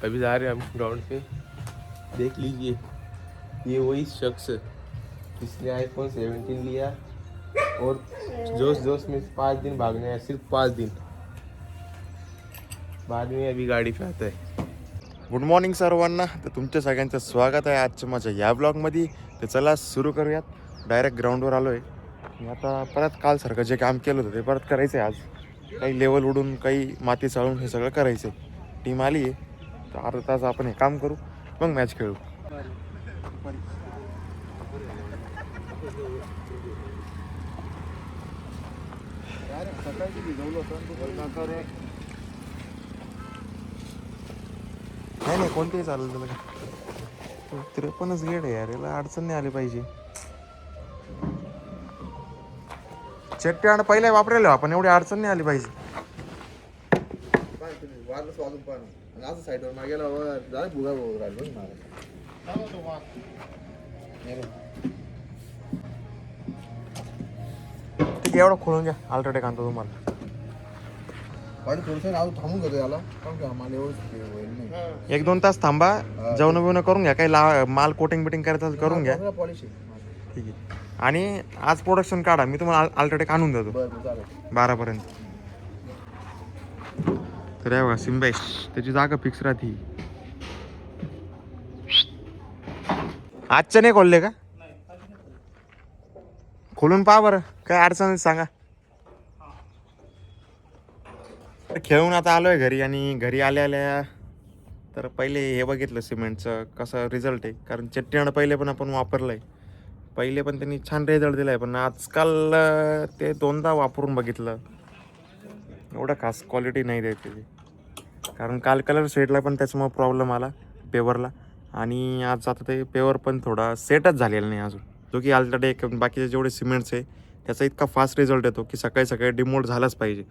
अभी जा रहे हैं हम ग्राउंड पे। देख लीजिए, ये वही शख्स जिसने आईफोन 17 लिया और जोश जोश में 5 दिन भागने हैं, सिर्फ 5 दिन बाद में अभी गाडी पे आता है। गुड मॉर्निंग सर्वांना. तर तुमच्या सगळ्यांचं स्वागत आहे आजच्या माझ्या या ब्लॉगमध्ये. तर चला सुरू करूयात. डायरेक्ट ग्राउंडवर आलो आहे. आता परत कालसारखं जे काम केलं होतं ते परत करायचं आहे आज. काही लेवल उडून काही माती चाळून हे सगळं करायचं आहे. टीम आली आहे तर अर्धा तास आपण हे काम करू, मग मॅच खेळू. नाही कोणतेही चालेल त्याला काय. 53च गेड आहे यार, याला अडचण नाही आली पाहिजे. चट्टी आणि पहिला वापरायला आपण, एवढी अडचण नाही आली पाहिजे. ठीक आहे, एवढं खोलून घ्या. अल्ट्राटेक आणतो तुम्हाला. थांबून घेतो याला, कारण की आम्हाला एवढं 1-2 तास थांबा, जेवण बिवणं करून घ्या. काही माल कोटिंग बिटिंग करायचं करून घ्या. पॉलिश ठीक आहे. आणि आज प्रोडक्शन काढा, मी तुम्हाला अल्ट्राटेक आणून देतो बरं चालेल. 12पर्यंत. तर आहे बघा सिम्बाई, त्याची जागा फिक्स राहते. आजच्या नाही खोलले का? खोलून पहा बरं, काय अडचण सांगा. खेळून आता आलोय घरी, आणि घरी आल्या तर पहिले हे बघितलं सिमेंटचं कसं रिझल्ट आहे. कारण चट्टीनं पहिले पण आपण वापरलंय, पहिले पण त्यांनी छान रिझल्ट दिलाय. पण आजकाल ते 2दा वापरून बघितलं, एवढं खास क्वालिटी नाही देत त्याची. कारण काल कलर शेडला पण त्याच्यामुळे प्रॉब्लेम आला पेवरला, आणि आज आता ते पेवर पण थोडा सेटच झालेला नाही अजून. जो की अल्ट्राटेक बाकीचे जेवढे सिमेंट्स आहे त्याचा इतका फास्ट रिझल्ट येतो की सकाळी सकाळी डिमोल्ड झालाच पाहिजे.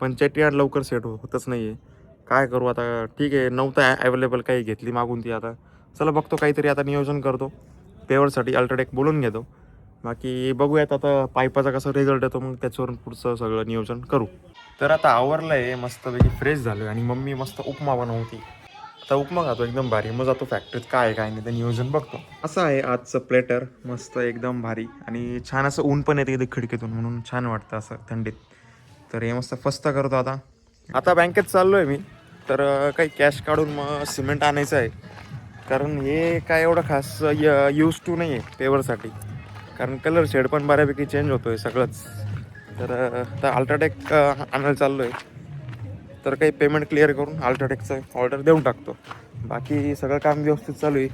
पण चट्टीयार्ड लवकर सेट होतच नाही आहे. काय करू आता. ठीक आहे, नव्हतं अवेलेबल, काही घेतली मागून ती. आता चला बघतो, काहीतरी आता नियोजन करतो. पेवरसाठी अल्ट्राटेक बोलून घेतो. बाकी बघूयात आता पाईपाचा कसा रिझल्ट येतो, मग त्याच्यावरून पुढचं सगळं नियोजन करू. तर आता आवरलं आहे, मस्तपैकी फ्रेश झालो आहे, आणि मम्मी मस्त उपमा बनवती. आता उपमा खातो एकदम भारी. मग जातो फॅक्टरीत, काय काय नाही ते नियोजन बघतो. असं आहे आजचं प्लेटर, मस्त एकदम भारी. आणि छान असं ऊन पण येते इथे खिडकीतून, म्हणून छान वाटतं असं थंडीत. तर हे मस्त फस्त करतो आता बँकेत चाललो आहे मी. तर काही कॅश काढून मग सिमेंट आणायचं आहे. कारण हे काय एवढं खास यूज टू नाही आहे पेवरसाठी. कारण कलर शेड पण बऱ्यापैकी चेंज होतो आहे सगळंच. तर आता अल्ट्राटेक आणायला चाललो आहे. तर काही पेमेंट क्लिअर करून अल्ट्राटेकचं ऑर्डर देऊन टाकतो. बाकी सगळं काम व्यवस्थित चालू आहे.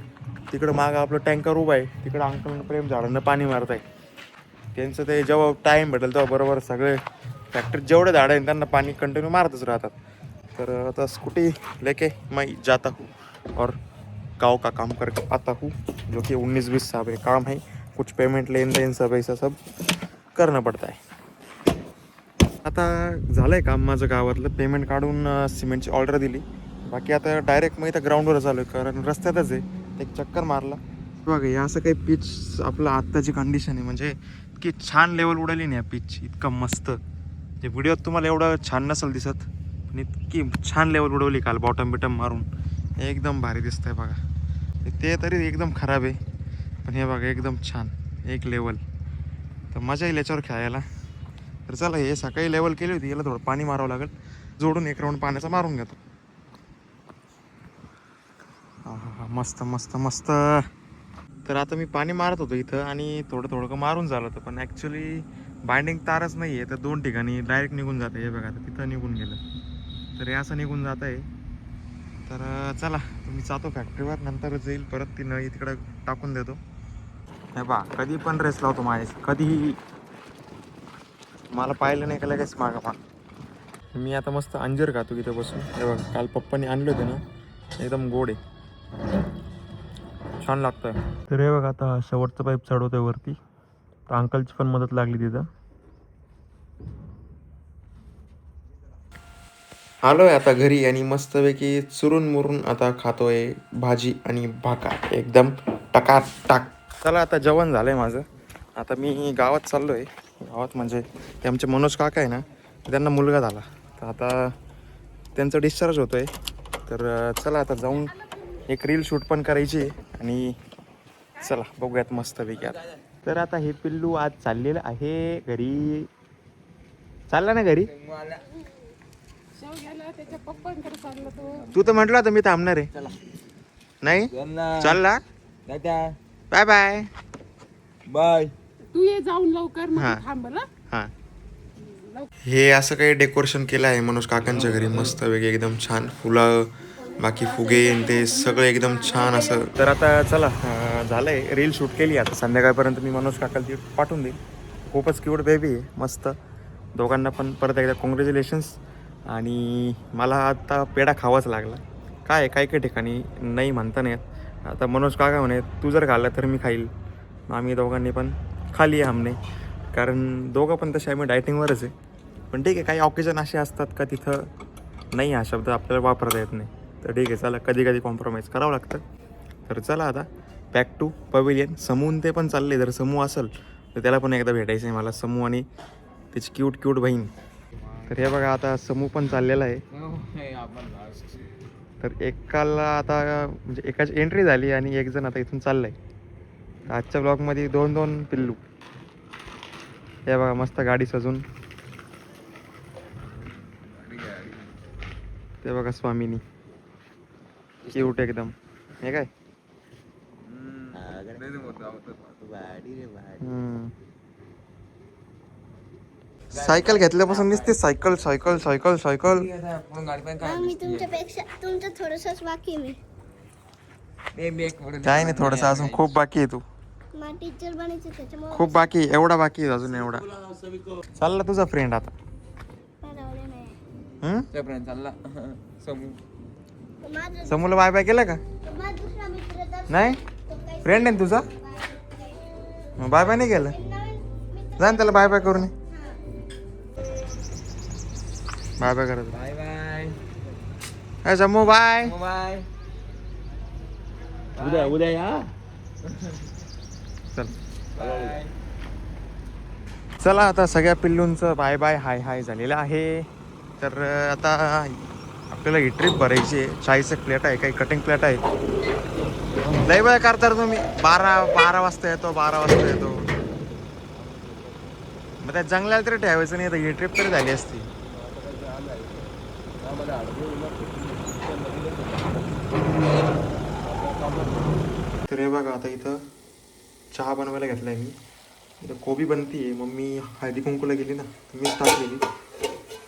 तिकडं मागं आपलं टँकर उभं आहे, तिकडं अंकल प्रेम झाडांना पाणी मारत आहे. त्यांचं ते जेव्हा टाईम भेटेल तेव्हा बरोबर सगळे फॅक्टरीत जेवढे झाडं आहेत त्यांना पाणी कंटिन्यू मारतच राहतात. तर आता स्कूटी लेके मैं जाता हूँ और गाँव का काम करके आता हूँ, जो कि 19-20 साल काम है. कुछ पेमेंट लेन देन सब ऐसा सब करना पड़ता है. आता झालं आहे काम माझं गावातलं. पेमेंट काढून सिमेंटची ऑर्डर दिली. बाकी आता डायरेक्ट मग इथं ग्राउंडवर चालू आहे, कारण रस्त्यातच आहे. एक चक्कर मारला बघा. हे असं काही पिच आपलं आत्ताची कंडिशन आहे, म्हणजे इतकी छान लेवल उडाली नाही या पिच, इतकं मस्त. ते व्हिडिओत तुम्हाला एवढं छान नसेल दिसत, पण इतकी छान लेवल उडवली काल बॉटम बिटम मारून. एकदम भारी दिसतंय बघा. ते तरी एकदम खराब आहे, पण हे बघा एकदम छान एक लेवल. तर मजा येईल याच्यावर खेळायला. तर चला, हे सकाळी लेवल केली होती, याला थोडं पाणी मारावं लागेल. जोडून 1 राऊंड पाण्याचा मारून घेतो. हा मस्त मस्त मस्त. तर आता मी पाणी मारत होतो इथं, आणि थोडं थोडं मारून झालं होतं. पण ॲक्च्युली बाइंडिंग तारच नाही आहे, तर 2 ठिकाणी डायरेक्ट निघून जातं. हे बघा, तर तिथं निघून गेलं, तर हे असं निघून जात आहे. तर चला, मी जातो फॅक्टरीवर, नंतर जाईल परत ती नळी तिकडं टाकून देतो. हे बा, कधी पण रेस लावतो माझ्याशी, कधीही. मला पाहिलं नाही का लगेच मागं माग. मी आता मस्त अंजीर खातो इथं बसून. हे बघा, काल पप्पानी आणले होते ना, एकदम गोड आहे, छान लागतंय. तर हे बघा, आता शेवटचं पाईप चढवतोय वरती. तर अंकलची पण मदत लागली तिथं. आलोय आता घरी, आणि मस्तपैकी चुरून मुरून आता खातोय भाजी आणि भाकर एकदम टकाटक. चला, आता जेवण झालंय माझं. आता मी गावात चाललोय. गावात म्हणजे ते आमचे मनोज काका आहे ना, त्यांना मुलगा झाला. तर आता त्यांचं डिस्चार्ज होतोय. तर चला आता जाऊन एक रील शूट पण करायची आहे आणि चला बघूयात मस्तपैकी आता. तर आता हे पिल्लू आज चाललेलं आहे घरी. चालला ना घरी? त्याच्या पप्पांकडे चालला तो. तू तर म्हटलं होतं मी थांबणार आहे. नाही चालला. Bye bye. बाय. तू ये जाऊन लवकर मग हा. तू थांब बरं. हां हे असं काही डेकोरेशन केलं आहे मनोज काकांच्या घरी मस्त वेगळे एकदम छान फुलं बाकी फुगे आणि ते सगळं एकदम छान असं. तर आता चला झालंय रील शूट केली. आता संध्याकाळपर्यंत मी मनोज काकाला ती पाठवून देईल. खूपच क्यूट बेबी आहे मस्त. दोघांना पण परत एकदा कॉंग्रॅच्युलेशन्स. आणि मला आता पेढा खावाच लागला. काय काही काही ठिकाणी नाही म्हणता नाही येत. आता मनोज काका म्हणे तू जर खाल्ला तर मी खाईल. आम्ही दोघांनी पण खाली आहे हमने. कारण दोघं पण तसे आम्ही डायटिंगवरच आहे. पण ठीक आहे काही ऑकेजन असे असतात का तिथं नाही हा शब्द आपल्याला वापरता येत नाही. तर ठीक आहे चला कधी कधी कॉम्प्रोमाइज करावं लागतं. तर चला आता बॅक टू पवेलियन. समून ते पण चालले. जर समूह असेल तर त्याला पण एकदा भेटायचं आहे मला. समूह आणि त्याची क्यूट क्यूट बहीण. तर हे बघा आता समूह पण चाललेला आहे. तर एकाला आता म्हणजे एकाची एंट्री झाली आणि एक जण आता इथून चाललं आहे. आजच्या ब्लॉगमध्ये 2-2 पिल्लू. हे बघा मस्त गाडी सजून. ते बघा स्वामिनी क्यूट एकदम. हे काय सायकल घेतल्यापासून दिसते सायकल सायकल सायकल सायकल. मी तुमच्यापेक्षा तुमचं थोडंसंच बाकी मी. काय नाही थोडंसं अजून खूप बाकी आहे. तू मला टीचर बनायचं त्याच्यामुळे खूप बाकी आहे. एवढा बाकी आहे अजून एवढा. चालला तुझा फ्रेंड आता. पळवलं नाही. चालला माझा समूला बाय बाय केलं का? माझा दुसरा मित्र तर नाही तो काही फ्रेंड आहे ना तुझा? बाय बाय नाही केलं? नवीन मित्र. जा ना त्याला बाय बाय करून ये. बाय बाय करत. बाय बाय अरे समू बाय. बाय. उद्या या. चल चला आता सगळ्या पिल्लूंचं बाय बाय हाय हाय झालेलं आहे. तर आता आपल्याला ही ट्रिप भरायची आहे. 40 प्लेट आहे काही कटिंग प्लेट आहे. लय वेळ करता तुम्ही. 12 वाजता येतो 12 वाजता येतो. मग त्या जंगलाला तरी ठेवायचं नाही तर ही ट्रिप तरी झाली असती. तर हे बघा आता इथं चहा बनवायला घेतलाय मी. इथं कोबी बनती आहे. मम्मी हळदी कुंकूला गेली ना तर मीच टाकलेली.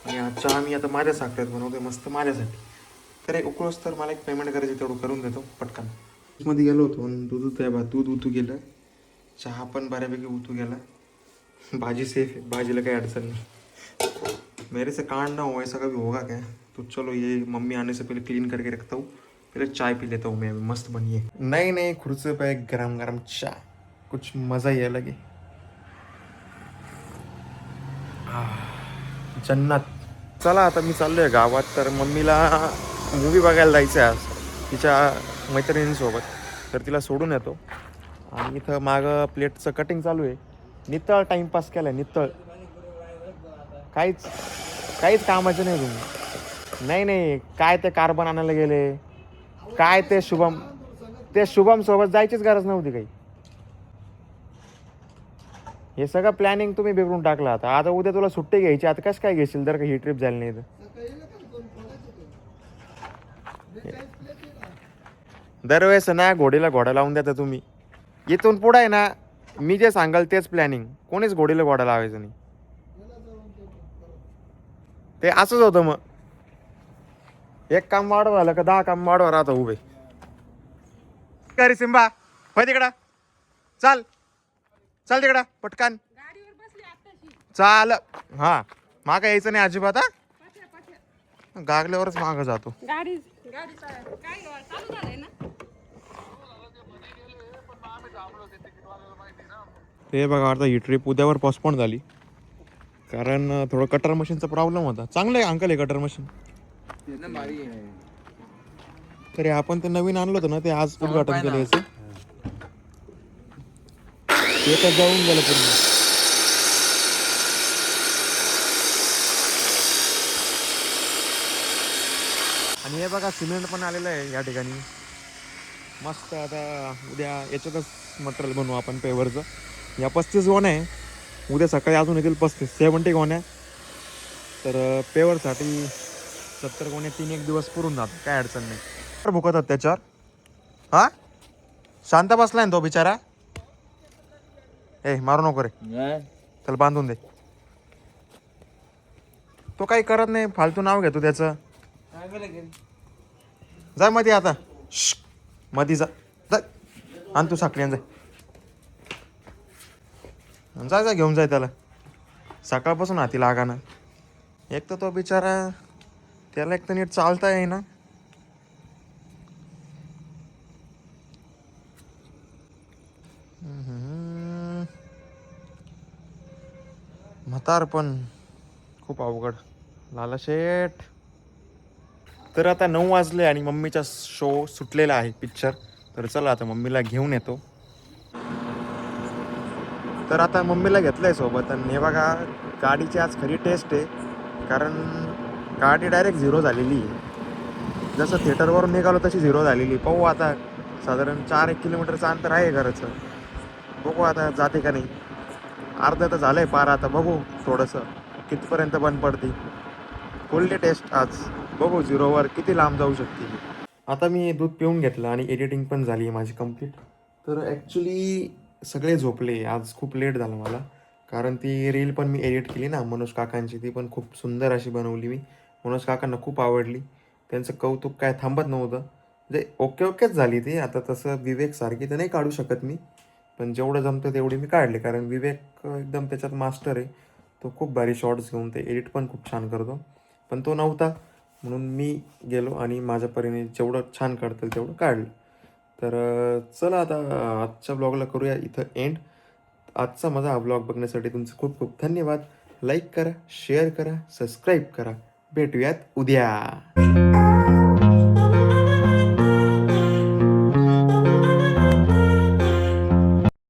आणि हा चहा मी आता माझ्या साखरेत बनवतोय मस्त माझ्यासाठी. तर एक उकळूस तर मला एक पेमेंट करायची तेवढं करून देतो पटकन. मध्ये गेलो होतो आणि दूध आहे बा दूध उतू गेलं. चहा पण बऱ्यापैकी उतू गेला. भाजी सेफ है. भाजीला काही अडचण नहीं. मेरे से कांड ना हो ऐसा कभी होगा क्या? तो चलो ये मम्मी आने से पहले क्लीन करके रखता हूँ. पहले चाय पी लेता हूँ मैं. मस्त बनी है. नहीं नहीं खुर्चे पे गरम गरम चाय कुछ मज़ा ही अलग है. जन्नत. चला आता मी चाललोय गावात. तर मम्मीला मूवी बघायला जायचं आहे आज तिच्या मैत्रिणींसोबत. तर तिला सोडून येतो. आणि इथं मागं प्लेटचं कटिंग चालू आहे. नितळ टाइमपास केला नितळ. काहीच कामाचं नाही तुम्ही. नाही काय ते कार्बन आणायला गेले. काय ते शुभम सोबत जायचीच गरज नव्हती काही. हे सगळं प्लॅनिंग तुम्ही बिघडून टाकलं. आता उद्या तुला सुट्टी घ्यायची. आता कसं काय घेशील जर का ही ट्रिप झाली नाही तर. दरवेळेस ना घोडीला घोडा लावून देता तुम्ही. इथून पुढे आहे ना मी जे सांगाल तेच प्लॅनिंग. कोणीच घोडीला घोडा लावायचं नाही. ते असंच होतं मग. एक काम वाढव झालं का 10 काम वाढवा राहता उभे. अरे सिंबा होय तिकडं चाल चाल तिकडं पटकन चाल. हा मागं यायचं नाही अजिबात. हा गागल्यावरच मागं जातो. गाडी काय चालू झालंय ना. ते बघा आता ही ट्रिप उद्यावर पोस्टपोन झाली. कारण थोडं कटर मशीनचा प्रॉब्लेम होता. चांगलं आहे अंकल हे कटर मशीन. तरी आपण ते नवीन आणलं होतं ना ते आज उद्घाटन केलं याचं. ते तर जाऊन गेलं पूर्ण. आणि हे हे बघा सिमेंट पण आलेलं आहे या ठिकाणी. मस्त आता उद्या याच्यातच मटेरियल बनवू आपण पेवरचं. या 35 गोण्या आहे, उद्या सकाळी अजून येतील 70 गोण्या. तर पेवरसाठी 70 गोण्या 3 दिवस पुरून जातात, काय अडचण नाही. तर भुकतात त्याच्यावर. हा शांत बसलाय ना तो बिचारा. ए मारू नको रे, त्याला बांधून दे. तो काही करत नाही, फालतू नाव घेतो त्याचं. जा मध्ये आता, मध्ये जा जा. आण तू साखळी जाय, जा जा घेऊन जाय त्याला. सकाळपासून हाती लागा ना. एक तर तो बिचारा, त्याला एक तर नीट चालता येईना. म्हातार पण खूप अवघड. लाला शेठ. तर आता 9 वाजले आणि मम्मीचा शो सुटलेला आहे, पिक्चर. तर चला आता मम्मीला घेऊन येतो. तर आता मम्मीला घेतलंय सोबत. आणि हे बघा, गाडीची आज खरी टेस्ट आहे, कारण गाडी डायरेक्ट 0 झालेली आहे. जसं थिएटरवरून निघालो तशी 0 झालेली. पाहू आता, साधारण 4-1 किलोमीटरचं अंतर आहे घराचं. बघू आता जाते का नाही. अर्धा तर झालंय पार. आता बघू थोडंसं कितीपर्यंत बंद पडते. फुल डे टेस्ट आज. बघू 0वर किती लांब जाऊ शकते. आता मी दूध पिऊन घेतलं आणि एडिटिंग पण झाली आहे माझी कंप्लीट. तर ॲक्च्युली सगळे झोपले. आज खूप लेट झालं मला, कारण ती रील पण मी एडिट केली ना मनोज काकांची, ती पण खूप सुंदर अशी बनवली मी. मनोज काकांना खूप आवडली. त्यांचं कौतुक काय थांबत नव्हतं. म्हणजे ओकेच झाली ती. आता तसं विवेक सारखी तर नाही काढू शकत मी, पण जेवढं जमतं तेवढी मी काढली, कारण विवेक एकदम त्याच्यात मास्टर आहे. तो खूप भारी शॉर्ट्स घेऊन ते एडिट पण खूप छान करतो. पण तो नव्हता म्हणून मी गेलो आणि माझ्या परीने जेवढं छान काढता येईल तेवढं काढलं. तर चला आता आजच्या ब्लॉगला करूया इथं एंड. आजचा माझा हा ब्लॉग बघण्यासाठी तुमचं खूप खूप धन्यवाद. लाईक करा, शेअर करा, सबस्क्राईब करा. भेटूयात उद्या.